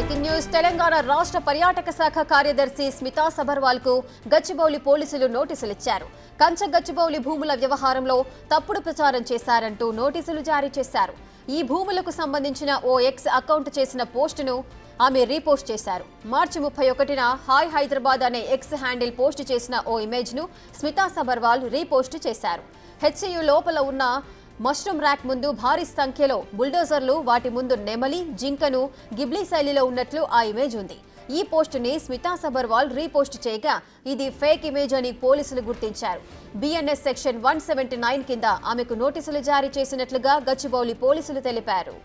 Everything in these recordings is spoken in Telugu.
బ్రేకింగ్ న్యూస్ తెలంగాణ రాష్ట్ర పర్యాటక శాఖ కార్యదర్శి స్మితా సబర్వాల్ కు గచ్చిబౌలి పోలీసులు నోటీసులు ఇచ్చారు. కంచ గచ్చిబౌలి భూముల వ్యవహారంలో తప్పుడు ప్రచారం చేశారంటూ నోటీసులు జారీ చేశారు. ఈ భూములకు సంబంధించిన ఓ ఎక్స్ అకౌంట్ చేసిన పోస్టును ఆమె రీపోస్ట్ చేశారు. మార్చి 31న హాయ్ హైదరాబాద్ అనే ఎక్స్ హ్యాండిల్ పోస్ట్ చేసిన ఓ ఇమేజ్ ను స్మితా సబర్వాల్ రీపోస్ట్ చేశారు. హెచ్సియు లోపల ఉన్న మష్రూమ్ ర్యాక్ ముందు భారీ సంఖ్యలో బుల్డోజర్లు, వాటి ముందు నెమలి, జింకను గిబ్లీ శైలిలో ఉన్నట్లు ఆ ఇమేజ్ ఉంది. ఈ పోస్టుని స్మితా సబర్వాల్ రీపోస్ట్ చేయగా ఇది ఫేక్ ఇమేజ్ అని పోలీసులు గుర్తించారు. బిఎన్ఎస్ సెక్షన్ 179 కింద ఆమెకు నోటీసులు జారీ చేసినట్లుగా గచ్చిబౌలి పోలీసులు తెలిపారు.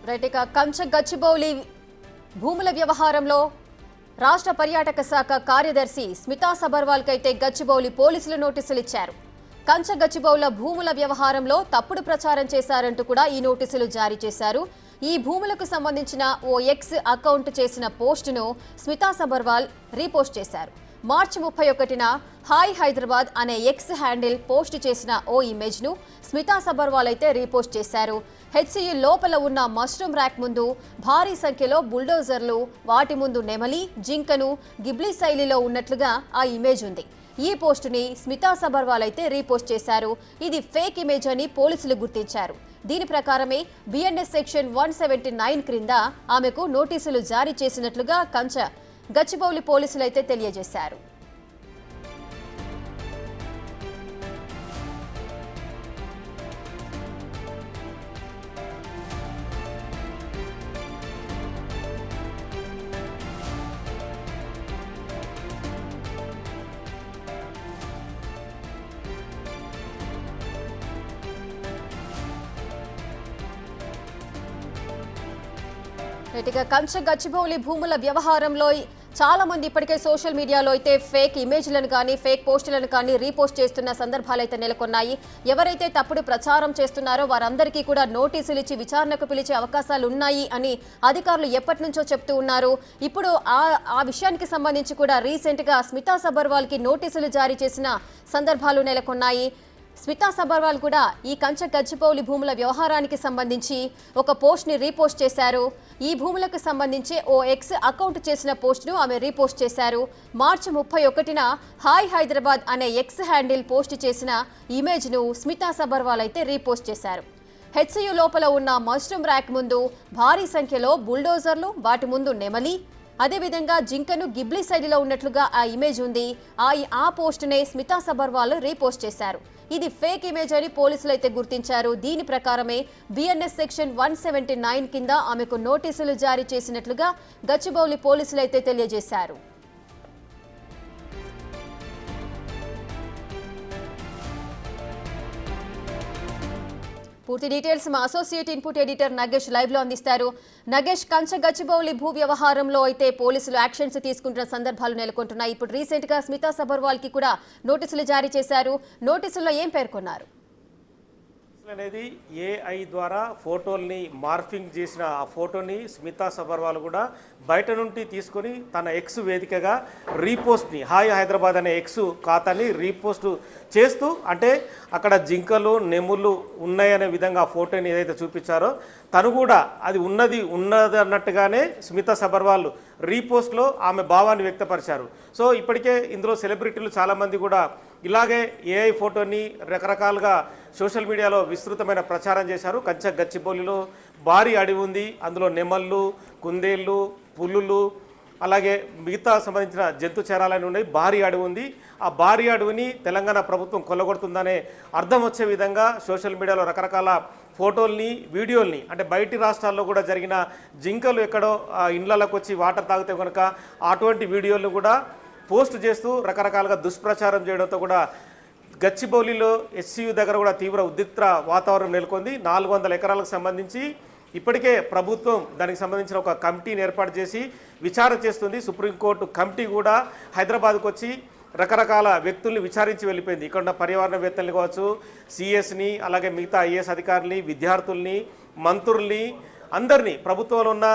రైట్, కంచ గచ్చిబౌలి భూముల వ్యవహారంలో రాష్ట్ర పర్యాటక శాఖ కార్యదర్శి స్మితా సబర్వాల్ కైతే గచ్చిబౌలి పోలీసులు నోటీసులు ఇచ్చారు. కంచ గచ్చిబౌల భూముల వ్యవహారంలో తప్పుడు ప్రచారం చేశారంటూ కూడా ఈ నోటీసులు జారీ చేశారు. ఈ భూములకు సంబంధించిన ఓ ఎక్స్ అకౌంట్ చేసిన పోస్టును స్మితా సబర్వాల్ రీపోస్ట్ చేశారు. మార్చి 31న హాయ్ హైదరాబాద్ అనే ఎక్స్ హ్యాండిల్ పోస్ట్ చేసిన ఓ ఇమేజ్ ను స్మితా సబర్వాల్ అయితే రీపోస్ట్ చేశారు. హెచ్సియు లోపల ఉన్న మష్రూమ్ ర్యాక్ ముందు భారీ సంఖ్యలో బుల్డోజర్లు, వాటి ముందు నెమలి, జింకను గిబ్లీ శైలిలో ఉన్నట్లుగా ఆ ఇమేజ్ ఉంది. ఈ పోస్టుని స్మితా సబర్వాల్ అయితే రీపోస్ట్ చేశారు. ఇది ఫేక్ ఇమేజ్ అని పోలీసులు గుర్తించారు. దీని ప్రకారమే బిఎన్ఎస్ సెక్షన్ 179 క్రింద ఆమెకు నోటీసులు జారీ చేసినట్లుగా కంచ గచ్చిబౌలి పోలీసులు అయితే తెలియజేశారు. కంచ గచ్చిబౌలి భూముల వ్యవహారంలో చాలా మంది ఇప్పటికే సోషల్ మీడియాలో అయితే ఫేక్ ఇమేజ్లను కానీ ఫేక్ పోస్టులను కానీ రీపోస్ట్ చేస్తున్న సందర్భాలు అయితే నెలకొన్నాయి. ఎవరైతే తప్పుడు ప్రచారం చేస్తున్నారో వారందరికీ కూడా నోటీసులు ఇచ్చి విచారణకు పిలిచే అవకాశాలు ఉన్నాయి అని అధికారులు ఎప్పటి నుంచో చెప్తూ ఉన్నారు. ఇప్పుడు ఆ విషయానికి సంబంధించి కూడా రీసెంట్ గా స్మితా సబర్వాల్ కి నోటీసులు జారీ చేసిన సందర్భాలు నెలకొన్నాయి. స్మితా సబర్వాల్ కూడా ఈ కంచ గచ్చిబౌలి భూముల వ్యవహారానికి సంబంధించి ఒక పోస్ట్ ని రీపోస్ట్ చేశారు. ఈ భూములకు సంబంధించి ఓ ఎక్స్ అకౌంట్ చేసిన పోస్ట్ ను ఆమె రీపోస్ట్ చేశారు. మార్చి 31న హాయ్ హైదరాబాద్ అనే ఎక్స్ హ్యాండిల్ పోస్ట్ చేసిన ఇమేజ్ ను స్మితా సబర్వాల్ అయితే రీపోస్ట్ చేశారు. హెచ్సియు లోపల ఉన్న మష్రూమ్ ర్యాక్ ముందు భారీ సంఖ్యలో బుల్డోజర్లు, వాటి ముందు నెమలి, అదేవిధంగా జింకను గిబ్లీ శైలిలో ఉన్నట్లుగా ఆ ఇమేజ్ ఉంది. ఆ పోస్టునే స్మితా సబర్వాల్ రీపోస్ట్ చేశారు. ఇది ఫేక్ ఇమేజ్ అని పోలీసులు అయితే గుర్తించారు. దీని ప్రకారమే బిఎన్ఎస్ సెక్షన్ 179 కింద ఆమెకు నోటీసులు జారీ చేసినట్లుగా గచ్చిబౌలి పోలీసులు అయితే తెలియజేశారు. పూర్తి డీటెయిల్స్ మా associate input editor Nagesh live లో అందిస్తారు. నగేష్, కంచ గచ్చిబౌలి భూ వ్యవహారంలో అయితే పోలీసులు యాక్షన్స్ తీసుకుంటున్న సందర్భాలు నెలకొంటున్నాయి. ఇప్పుడు రీసెంట్ గా స్మితా సబర్వాల్ కి కూడా నోటీసులు జారీ చేశారు. నోటీసుల్లో ఏం పేర్కొన్నారు? అనేది ఏఐ ద్వారా ఫోటోల్ని మార్ఫింగ్ చేసిన ఆ ఫోటోని స్మితా సబర్వాల్ కూడా బయట నుండి తీసుకొని తన ఎక్స్ వేదికగా రీపోస్ట్ని హాయ్ హైదరాబాద్ అనే ఎక్స్ ఖాతాని రీపోస్ట్ చేస్తూ, అంటే అక్కడ జింకలు, నెములు ఉన్నాయనే విధంగా ఫోటోని ఏదైతే చూపించారో తను కూడా అది ఉన్నది అన్నట్టుగానే స్మితా సబర్వాల్ రీపోస్ట్లో ఆమె భావాన్ని వ్యక్తపరిచారు. సో ఇప్పటికే ఇందులో సెలబ్రిటీలు చాలామంది కూడా ఇలాగే ఏఐ ఫోటోని రకరకాలుగా సోషల్ మీడియాలో విస్తృతమైన ప్రచారం చేశారు. కంచ గచ్చిబౌలిలో భారీ అడవి ఉంది, అందులో నెమళ్ళు, కుందేళ్ళు, పులులు, అలాగే మిగతా సంబంధించిన జంతు చరాలని ఉన్నాయి. భారీ అడవి ఉంది. ఆ భారీ అడవిని తెలంగాణ ప్రభుత్వం కొల్లగొడుతుందనే అర్థం వచ్చే విధంగా సోషల్ మీడియాలో రకరకాల ఫోటోల్ని, వీడియోల్ని, అంటే బయటి రాష్ట్రాల్లో కూడా జరిగిన జింకలు ఎక్కడో ఇండ్లలోకి వచ్చి వాటర్ తాగితే కనుక అటువంటి వీడియోలు కూడా పోస్ట్ చేస్తూ రకరకాలుగా దుష్ప్రచారం చేయడంతో కూడా గచ్చిబౌలిలో హెచ్సియు దగ్గర కూడా తీవ్ర ఉద్రిక్త వాతావరణం నెలకొంది. 400 ఎకరాలకు సంబంధించి ఇప్పటికే ప్రభుత్వం దానికి సంబంధించిన ఒక కమిటీని ఏర్పాటు చేసి విచారణ చేస్తుంది. సుప్రీంకోర్టు కమిటీ కూడా హైదరాబాద్కు వచ్చి రకరకాల వ్యక్తుల్ని విచారించి వెళ్ళిపోయింది. ఇక్కడ ఉన్న పర్యావరణవేత్తల్ని కావచ్చు, సిఎస్ని, అలాగే మిగతా ఐఏఎస్ అధికారుల్ని, విద్యార్థుల్ని, మంత్రుల్ని, అందరినీ ప్రభుత్వంలో ఉన్న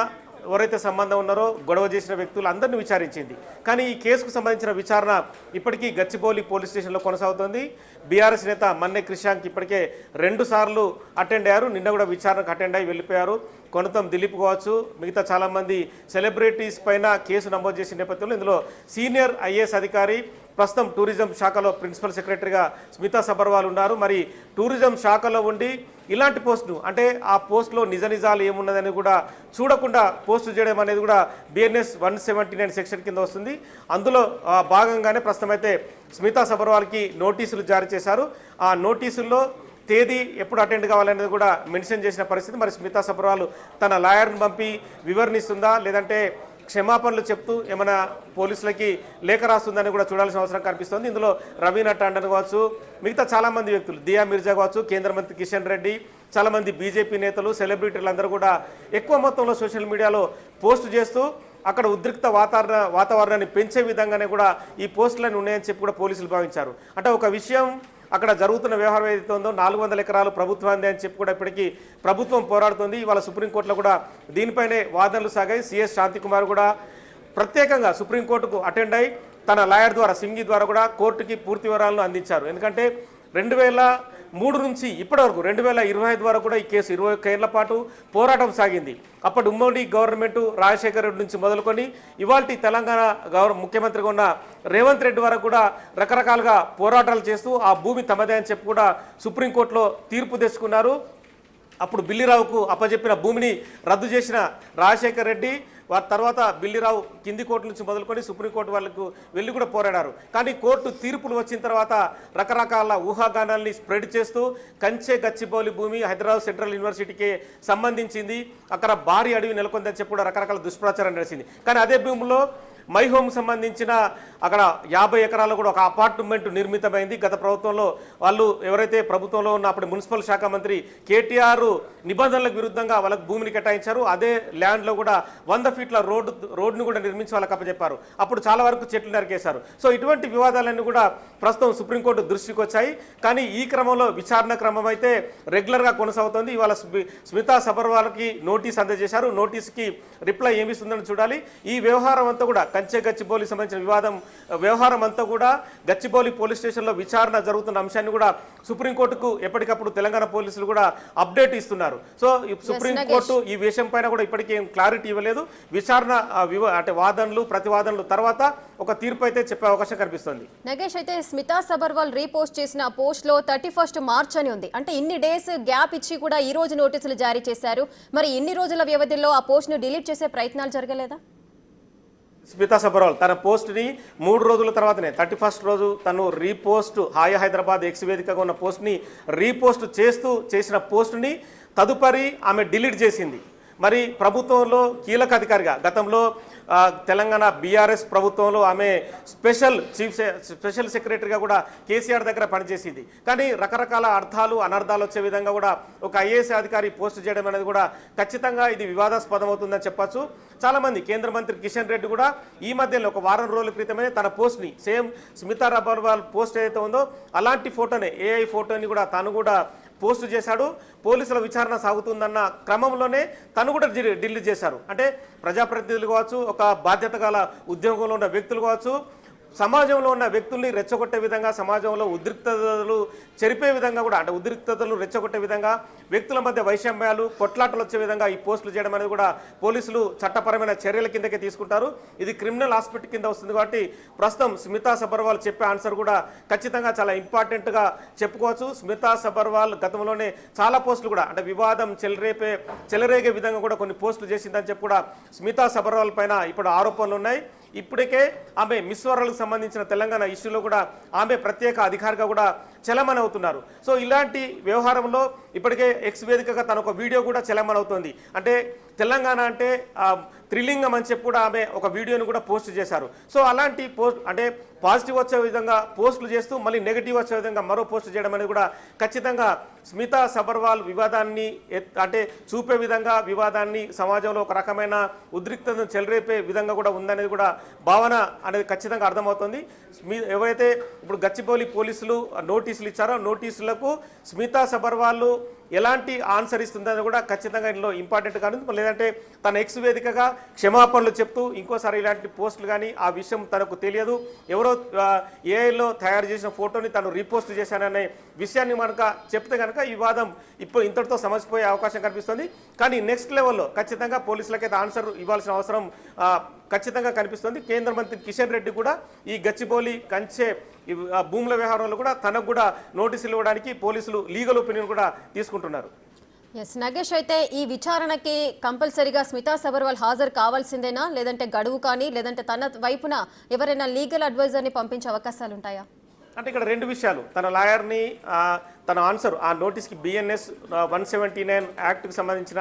ఎవరైతే సంబంధం ఉన్నారో గొడవ చేసిన వ్యక్తులు అందరినీ విచారించింది. కానీ ఈ కేసుకు సంబంధించిన విచారణ ఇప్పటికీ గచ్చిబౌలి పోలీస్ స్టేషన్లో కొనసాగుతోంది. బీఆర్ఎస్ నేత మన్నె క్రిషాంక్ ఇప్పటికే 2 సార్లు అటెండ్ అయ్యారు. నిన్న కూడా విచారణకు అటెండ్ అయ్యి వెళ్ళిపోయారు. కొనతం దిలీప్ కావచ్చు, మిగతా చాలామంది సెలబ్రిటీస్ పైన కేసు నమోదు చేసిన నేపథ్యంలో ఇందులో సీనియర్ ఐఏఎస్ అధికారి, ప్రస్తుతం టూరిజం శాఖలో ప్రిన్సిపల్ సెక్రటరీగా స్మితా సబర్వాల్ ఉన్నారు. మరి టూరిజం శాఖలో ఉండి ఇలాంటి పోస్టును, అంటే ఆ పోస్టులో నిజాలు ఏమున్నదని కూడా చూడకుండా పోస్టు చేయడం అనేది కూడా బిఎన్ఎస్ 179 సెక్షన్ కింద వస్తుంది. అందులో భాగంగానే ప్రస్తుతం అయితే స్మితా సబర్వాల్కి నోటీసులు జారీ చేశారు. ఆ నోటీసుల్లో తేదీ ఎప్పుడు అటెండ్ కావాలనేది కూడా మెన్షన్ చేసిన పరిస్థితి. మరి స్మితా సబర్వాల్ తన లాయర్ని పంపి వివరణిస్తుందా, లేదంటే క్షమాపణలు చెప్తూ ఏమైనా పోలీసులకి లేఖ రాస్తుందని కూడా చూడాల్సిన అవసరం కనిపిస్తుంది. ఇందులో రవీనా టాండన్ కావచ్చు, మిగతా చాలామంది వ్యక్తులు, దియా మిర్జా కావచ్చు, కేంద్ర మంత్రి కిషన్ రెడ్డి, చాలామంది బీజేపీ నేతలు, సెలబ్రిటీలు అందరూ కూడా ఎక్కువ మొత్తంలో సోషల్ మీడియాలో పోస్టు చేస్తూ అక్కడ ఉద్రిక్త వాతావరణాన్ని పెంచే విధంగానే కూడా ఈ పోస్టులను ఉన్నాయని చెప్పి కూడా పోలీసులు భావించారు. అంటే ఒక విషయం అక్కడ జరుగుతున్న వ్యవహారం ఏదైతే ఉందో 400 ఎకరాలు ప్రభుత్వాన్ని అని చెప్పి కూడా ఇప్పటికీ ప్రభుత్వం పోరాడుతుంది. ఇవాళ సుప్రీంకోర్టులో కూడా దీనిపైనే వాదనలు సాగాయి. సిఎస్ శాంతికుమార్ కూడా ప్రత్యేకంగా సుప్రీంకోర్టుకు అటెండ్ అయి తన లాయర్ ద్వారా, సింగి ద్వారా కూడా కోర్టుకి పూర్తి వివరాలను అందించారు. ఎందుకంటే 2003 నుంచి ఇప్పటి వరకు 2025 వరకు కూడా ఈ కేసు 21 ఏళ్ల పాటు పోరాటం సాగింది. అప్పటి ఉమ్మడి గవర్నమెంట్ రాజశేఖర రెడ్డి నుంచి మొదలుకొని ఇవాల్టి తెలంగాణ ముఖ్యమంత్రిగా ఉన్న రేవంత్ రెడ్డి వరకు కూడా రకరకాలుగా పోరాటాలు చేస్తూ ఆ భూమి తమదే అని చెప్పి కూడా సుప్రీంకోర్టులో తీర్పు తెచ్చుకున్నారు. అప్పుడు బిల్లిరావుకు అప్పజెప్పిన భూమిని రద్దు చేసిన రాజశేఖర రెడ్డి వారి తర్వాత బిల్లిరావు కింది కోర్టు నుంచి మొదలుకొని సుప్రీంకోర్టు వాళ్ళకు వెళ్ళి కూడా పోరాడారు. కానీ కోర్టు తీర్పులు వచ్చిన తర్వాత రకరకాల ఊహాగానాల్ని స్ప్రెడ్ చేస్తూ కంచె గచ్చిబౌలి భూమి హైదరాబాద్ సెంట్రల్ యూనివర్సిటీకి సంబంధించింది, అక్కడ భారీ అడవి నెలకొందని చెప్పి కూడా రకరకాల దుష్ప్రచారం నడిచింది. కానీ అదే భూమిలో మై హోమ్ సంబంధించిన అక్కడ 50 ఎకరాల్లో కూడా ఒక అపార్ట్మెంట్ నిర్మితమైంది. గత ప్రభుత్వంలో వాళ్ళు ఎవరైతే ప్రభుత్వంలో ఉన్న అప్పుడు మున్సిపల్ శాఖ మంత్రి కేటీఆర్ నిబంధనలకు విరుద్ధంగా వాళ్ళకు భూమిని కేటాయించారు. అదే ల్యాండ్లో కూడా 100 ఫీట్ల రోడ్డును కూడా నిర్మించి వాళ్ళకి అప్పచెప్పారు. అప్పుడు చాలా వరకు చెట్లు నరికేశారు. సో ఇటువంటి వివాదాలన్నీ కూడా ప్రస్తుతం సుప్రీంకోర్టు దృష్టికి వచ్చాయి. కానీ ఈ క్రమంలో విచారణ క్రమం అయితే రెగ్యులర్గా కొనసాగుతుంది. ఇవాళ స్మితా సబర్వాల్కి నోటీస్ అందజేశారు. నోటీస్కి రిప్లై ఏమిస్తుందని చూడాలి. ఈ వ్యవహారం అంతా కూడా కంచె గచ్చిబౌలి సంబంధించిన వ్యవహారం అంతా కూడా గచ్చిబౌలి పోలీస్ స్టేషన్లో విచారణ జరుగుతున్న అంశాన్ని కూడా సుప్రీంకోర్టుకు ఎప్పటికప్పుడు తెలంగాణ పోలీసులు కూడా అప్డేట్ ఇస్తున్నారు. సో సుప్రీంకోర్టు ఈ విషయం పైన కూడా ఇప్పటికీ ఏం క్లారిటీ ఇవ్వలేదు. విచారణ అంటే వాదనలు ప్రతివాదనలు తర్వాత ఒక తీర్పు అయితే చెప్పే అవకాశం కనిపిస్తుంది. నగేష్, అయితే స్మితా సబర్వాల్ రీపోస్ట్ చేసిన పోస్ట్ లో 31 మార్చ్ అని ఉంది. అంటే ఇన్ని డేస్ గ్యాప్ ఇచ్చి కూడా ఈ రోజు నోటీసులు జారీ చేశారు. మరి ఇన్ని రోజుల వ్యవధిలో ఆ పోస్ట్ ను డిలీట్ చేసే ప్రయత్నాలు జరగలేదా? స్మితా సబర్వాల్ తన పోస్ట్ని 3 రోజుల తర్వాతనే 31st రోజు తను రీపోస్ట్ హాయ్ హైదరాబాద్ ఎక్స్ వేదికగా ఉన్న పోస్ట్ని రీపోస్ట్ చేసిన పోస్ట్ని తదుపరి ఆమె డిలీట్ చేసింది. మరి ప్రభుత్వంలో కీలక అధికారిగా గతంలో తెలంగాణ బీఆర్ఎస్ ప్రభుత్వంలో ఆమె స్పెషల్ సెక్రటరీగా కూడా కేసీఆర్ దగ్గర పనిచేసింది. కానీ రకరకాల అర్థాలు అనర్థాలు వచ్చే విధంగా కూడా ఒక ఐఏఎస్ అధికారి పోస్ట్ చేయడం అనేది కూడా ఖచ్చితంగా ఇది వివాదాస్పదం అవుతుందని చెప్పచ్చు. చాలామంది కేంద్ర మంత్రి కిషన్ రెడ్డి కూడా ఈ మధ్యలో ఒక వారం రోజుల క్రితమే తన పోస్ట్ని సేమ్ స్మితా సబర్వాల్ పోస్ట్ ఏదైతే ఉందో అలాంటి ఫోటోనే ఏఐ ఫోటోని కూడా తను కూడా పోస్టు చేశాడు. పోలీసుల విచారణ సాగుతుందన్న క్రమంలోనే తను కూడా డిలీట్ చేశారు. అంటే ప్రజాప్రతినిధులు కావచ్చు, ఒక బాధ్యత గల ఉద్యోగంలో ఉన్న వ్యక్తులు కావచ్చు, సమాజంలో ఉన్న వ్యక్తుల్ని రెచ్చగొట్టే విధంగా, సమాజంలో ఉద్రిక్తతలు చెరిపే విధంగా కూడా, అంటే ఉద్రిక్తతలు రెచ్చగొట్టే విధంగా, వ్యక్తుల మధ్య వైషమ్యాలు కొట్లాటలు వచ్చే విధంగా ఈ పోస్టులు చేయడం అనేది కూడా పోలీసులు చట్టపరమైన చర్యల కిందకే తీసుకుంటారు. ఇది క్రిమినల్ ఆస్పెక్ట్ కింద వస్తుంది. కాబట్టి ప్రస్తుతం స్మితా సబర్వాల్ చెప్పే ఆన్సర్ కూడా ఖచ్చితంగా చాలా ఇంపార్టెంట్గా చెప్పుకోవచ్చు. స్మితా సబర్వాల్ గతంలోనే చాలా పోస్టులు కూడా, అంటే వివాదం చెలరేగే విధంగా కూడా కొన్ని పోస్టులు చేసిందని చెప్పి కూడా స్మితా సబర్వాల్ పైన ఇప్పుడు ఆరోపణలు ఉన్నాయి. ఇప్పటికే ఆమె మిస్ వరల్డ్కి సంబంధించిన తెలంగాణ ఇష్యూలో కూడా ఆమె ప్రత్యేక అధికారిగా కూడా చలమణి అవుతున్నారు. సో ఇలాంటి వ్యవహారంలో ఇప్పటికే ఎక్స్ వేదికగా తన ఒక వీడియో కూడా చలమణి అవుతుంది. అంటే తెలంగాణ అంటే త్రిలింగం అని చెప్పి కూడా ఆమె ఒక వీడియోని కూడా పోస్ట్ చేశారు. సో అలాంటి అంటే పాజిటివ్ వచ్చే విధంగా పోస్టులు చేస్తూ మళ్ళీ నెగిటివ్ వచ్చే విధంగా మరో పోస్టు చేయడం అనేది కూడా ఖచ్చితంగా స్మితా సబర్వాల్ వివాదాన్ని అంటే చూపే విధంగా వివాదాన్ని సమాజంలో ఒక రకమైన ఉద్రిక్తతను చెలరేపే విధంగా కూడా ఉందనేది కూడా భావన అనేది ఖచ్చితంగా అర్థమవుతుంది. ఎవరైతే ఇప్పుడు గచ్చిబౌలి పోలీసులు నోటీసులు ఇచ్చారో నోటీసులకు స్మితా సబర్వాల్ ఎలాంటి ఆన్సర్ ఇస్తుందని కూడా ఖచ్చితంగా ఇందులో ఇంపార్టెంట్ కాదు. లేదంటే తన ఎక్స్ వేదికగా క్షమాపణలు చెప్తూ ఇంకోసారి ఇలాంటి పోస్టులు కానీ ఆ విషయం తనకు తెలియదు, ఎవరో ఏఐలో తయారు చేసిన ఫోటోని తను రీపోస్ట్ చేశాననే విషయాన్ని మనక చెప్తే కనుక ఈ వివాదం ఇప్పుడు ఇంతటితో సమసిపోయే అవకాశం కనిపిస్తుంది. కానీ నెక్స్ట్ లెవెల్లో ఖచ్చితంగా పోలీసులకైతే ఆన్సర్ ఇవ్వాల్సిన అవసరం ఖచ్చితంగా కనిపిస్తుంది. కేంద్ర మంత్రి కిషన్ రెడ్డి కూడా ఈ గచ్చిబౌలి కంచె భూముల వ్యవహారంలో కూడా తనకు కూడా నోటీసులు ఇవ్వడానికి పోలీసులు లీగల్ ఒపీనియన్ కూడా తీసుకుంటున్నారు. ఎస్ నగేష్, అయితే ఈ విచారణకి కంపల్సరీగా స్మితా సబర్వాల్ హాజరు కావాల్సిందేనా, లేదంటే గడువు కానీ లేదంటే తన వైపున ఎవరైనా లీగల్ అడ్వైజర్ని పంపించే అవకాశాలు ఉంటాయా? అంటే ఇక్కడ రెండు విషయాలు, తన లాయర్ని తన ఆన్సర్ ఆ నోటీస్కి BNS 179 యాక్ట్కి సంబంధించిన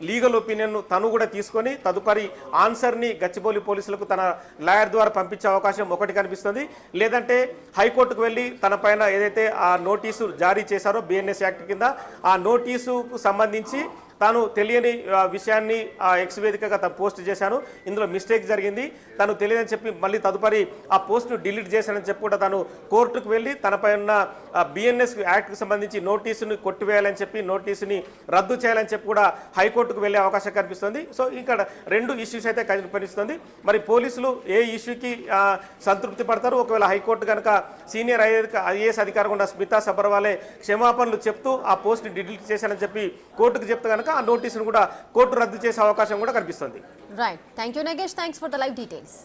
లీగల్ ఒపీనియన్ను తను కూడా తీసుకొని తదుపరి ఆన్సర్ని గచ్చిబౌలి పోలీసులకు తన లాయర్ ద్వారా పంపించే అవకాశం ఒకటి కనిపిస్తుంది. లేదంటే హైకోర్టుకు వెళ్ళి తన పైన ఏదైతే ఆ నోటీసు జారీ చేశారో BNS యాక్ట్ కింద ఆ నోటీసుకు సంబంధించి తాను తెలియని విషయాన్ని ఎక్స్ వేదికగా తను పోస్ట్ చేశాను, ఇందులో మిస్టేక్ జరిగింది, తను తెలియదని చెప్పి మళ్ళీ తదుపరి ఆ పోస్ట్ను డిలీట్ చేశానని చెప్పి కూడా తను కోర్టుకు వెళ్ళి తనపై ఉన్న BNS యాక్ట్కి సంబంధించి నోటీసుని కొట్టివేయాలని చెప్పి నోటీసుని రద్దు చేయాలని చెప్పి కూడా హైకోర్టుకు వెళ్ళే అవకాశం కనిపిస్తుంది. సో ఇక్కడ రెండు ఇష్యూస్ అయితే కనిపిస్తుంది. మరి పోలీసులు ఏ ఇష్యూకి సంతృప్తి పడతారు? ఒకవేళ హైకోర్టు కనుక సీనియర్ IAS అధికారి ఉన్న స్మితా సబర్వాలే క్షమాపణలు చెప్తూ ఆ పోస్ట్ని డిలీట్ చేశానని చెప్పి కోర్టుకు చెప్తే కనుక ఆ నోటీసును కూడా కోర్టు రద్దు చేసే అవకాశం కూడా కనిపిస్తుంది. Right, thank you Nagesh, thanks for the live details.